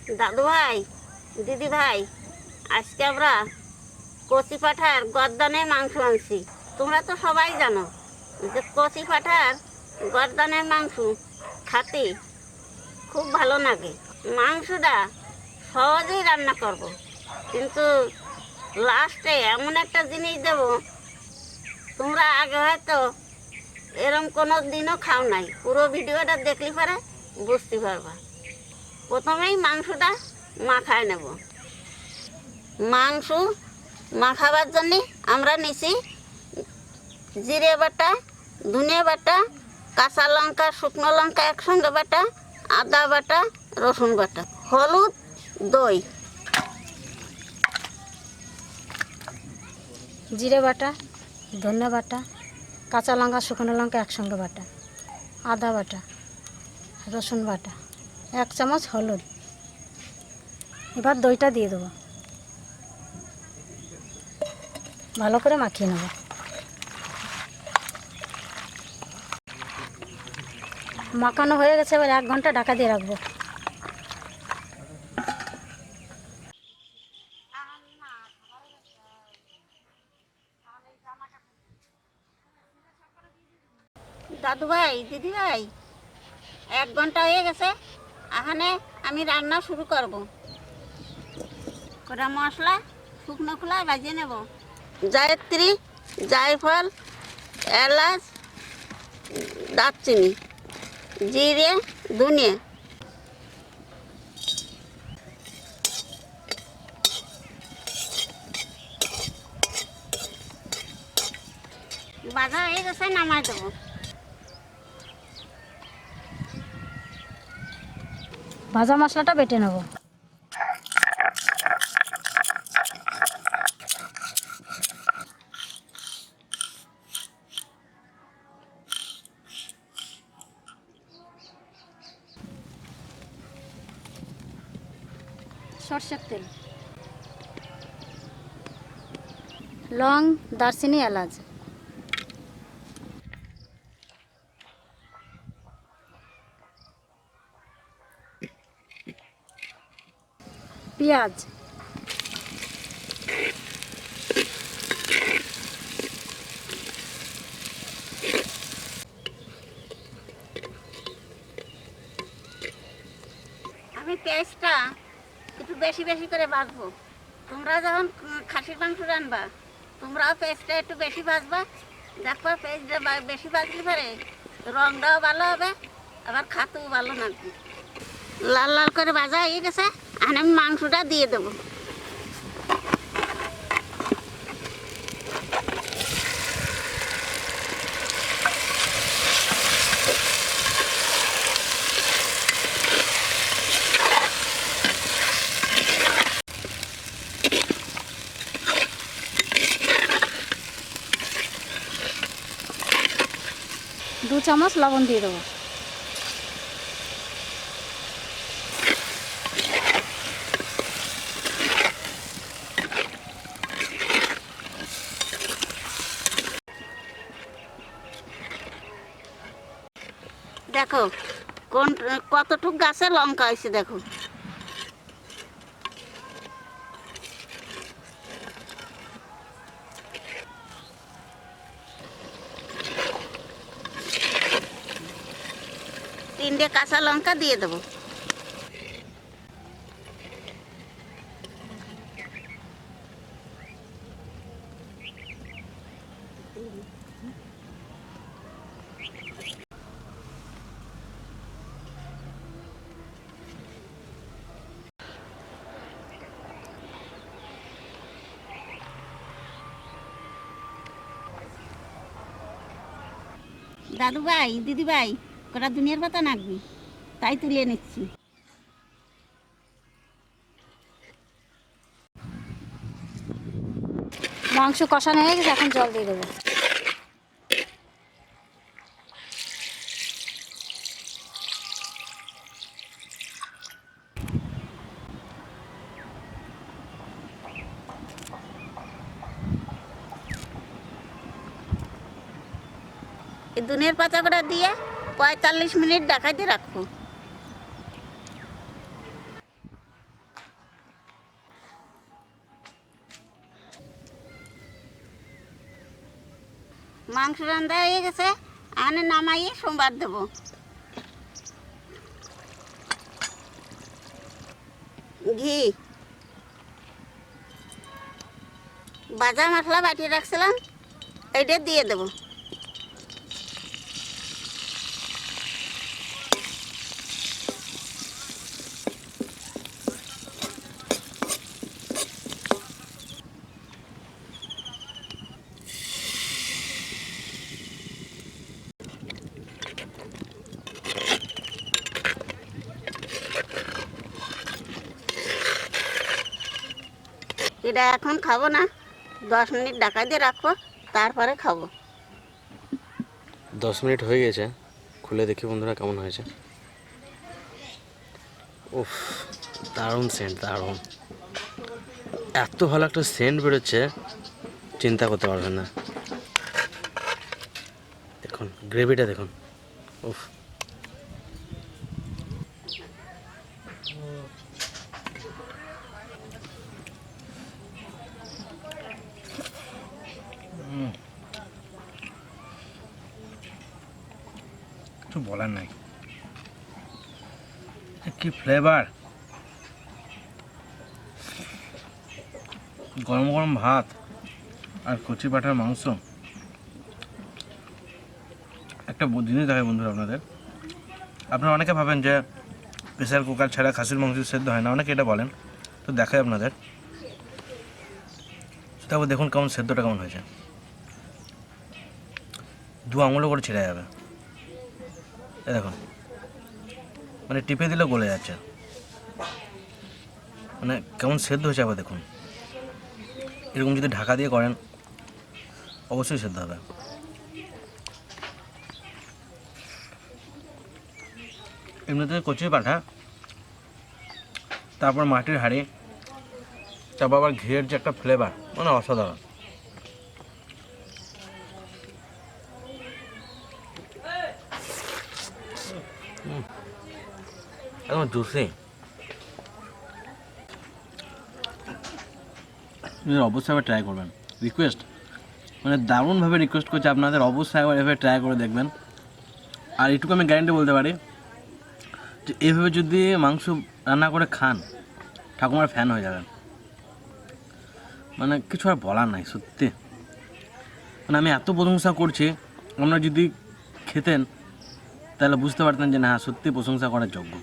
দাদু ভাই, দিদি ভাই, আজকে আমরা কচি পাঁঠার গর্দানের মাংস আনছি। তোমরা তো সবাই জানো যে কচি পাঁঠার গর্দানের মাংস খেতে খুব ভালো লাগে। মাংসটা সহজেই রান্না করব, কিন্তু লাস্টে এমন একটা জিনিস দেব, তোমরা আগে হয়তো এরম কোনো দিনও খাও নাই। পুরো ভিডিওটা দেখলে পরে বুঝতে পারবা। প্রথমেই মাংসটা মাখায় নেব। মাংস মাখাবার জন্যে আমরা নিছি জিরে বাটা, ধনিয়া বাটা, কাঁচা লঙ্কা, শুকনো লঙ্কা একসঙ্গে বাটা, আদা বাটা, রসুন বাটা, হলুদ, দই। জিরে বাটা, ধনিয়া বাটা, কাঁচা লঙ্কা, শুকনো লঙ্কা একসঙ্গে বাটা, আদা বাটা, রসুন বাটা, 1 চামচ হলুদ। এবার দইটা দিয়ে দেবো, ভালো করে মাখিয়ে নেব। মাখানো হয়ে গেছে, এবার 1 ঘন্টা ঢাকা দিয়ে রাখবো। দাদু ভাই, দিদি ভাই, 1 ঘন্টা হয়ে গেছে। এখানে আমি রান্না শুরু করব। কড়া মশলা শুকনো খোলায় ভাজিয়ে নেব। জায়ত্রী, জায়ফল, এলাচ, দারচিনি, জিরে, ধনিয়া। ভাজা হয়ে গেছে, নামাই দেবো। ভাজা মশলাটা বেটে নেব। সরষের তেল, লং, দারচিনি, এলাচ, পেঁয়াজ, আমি পেঁয়াজটা একটু বেশি বেশি করে ভাজবো। তোমরা যখন খাসির মাংস রান্না, তোমরাও পেঁয়াজটা একটু বেশি ভাজবা। দেখবা পেঁয়াজটা বেশি ভাজলে পারে রংটাও ভালো হবে, আবার খাতেও ভালো লাগবে। লাল লাল করে ভাজা হয়ে গেছে, আর আমি মাংসটা দিয়ে দেবো। দু চামচ লবণ দিয়ে দেবো। দেখো কোন কতটুক গাছে লঙ্কা হয়েছে, দেখো। তিনটে কাঁচা লঙ্কা দিয়ে দেবো। দাদু ভাই, দিদি ভাই, কটা ধনিয়ার পাতা নাকবি, তাই তুলে নিচ্ছি। মাংস কষানো হয়ে গেছে, এখন জল দিয়ে দেবো। এই ধনিয়ার পাতা কটা দিয়ে 45 মিনিট ঢাকাইতে রাখবো। মাংস রান্না হয়ে গেছে, আনে নামাইয়ে সোমবার দেবো। ঘি, ভাজা মশলা বাটিয়ে রাখছিলাম, এইটা দিয়ে দেবো। এটা এখন খাবো না, 10 মিনিট ঢাকা দিয়ে রাখবো, তারপরে খাবো। 10 মিনিট হয়ে গেছে, খুলে দেখি বন্ধুরা কেমন হয়েছে। উফ, দারুণ সেন্ট, দারুণ। এত ভালো একটা সেন্ট বেরোচ্ছে, চিন্তা করতে পারবেন না। দেখুন গ্রেভিটা দেখুন, উফ। কিছু বলার নাই, কি ফ্লেভার। গরম গরম ভাত আর কচি পাঁঠার মাংস। একটা জিনিস দেখায় বন্ধুরা আপনাদের, আপনারা অনেকে ভাবেন যে প্রেসার কুকার ছাড়া খাসির মাংস সেদ্ধ হয় না, অনেকে এটা বলেন, তো দেখায় আপনাদের। তারপর দেখুন কেমন সেদ্ধটা কেমন হয়েছে, 2 আঙুলও করে ছিঁড়ে যাবে। এই দেখুন, মানে টিপে দিলে গলে যাচ্ছে, মানে কেমন সেদ্ধ হয়েছে। আবার দেখুন, এরকম যদি ঢাকা দিয়ে করেন অবশ্যই সেদ্ধ হবে। এমনিতে কচি পাঁঠা, তারপর মাটির হাঁড়ি, তারপর আবার ঘিয়ের যে একটা ফ্লেভার, মানে অসাধারণ। একদম জুসি। অবশ্যই আবার ট্রাই করবেন, রিকোয়েস্ট, মানে দারুণভাবে রিকোয়েস্ট করছি আপনাদের, অবশ্যই একবার এভাবে ট্রাই করে দেখবেন। আর এইটুকু আমি গ্যারান্টি বলতে পারি যে এইভাবে যদি মাংস রান্না করে খান, ঠাকুমার ফ্যান হয়ে যাবেন। মানে কিছু আর বলার নাই, সত্যি। মানে আমি এত প্রশংসা করছি, আপনারা যদি খেতেন তাহলে বুঝতে পারতেন যে না, সত্যি প্রশংসা করার যোগ্য।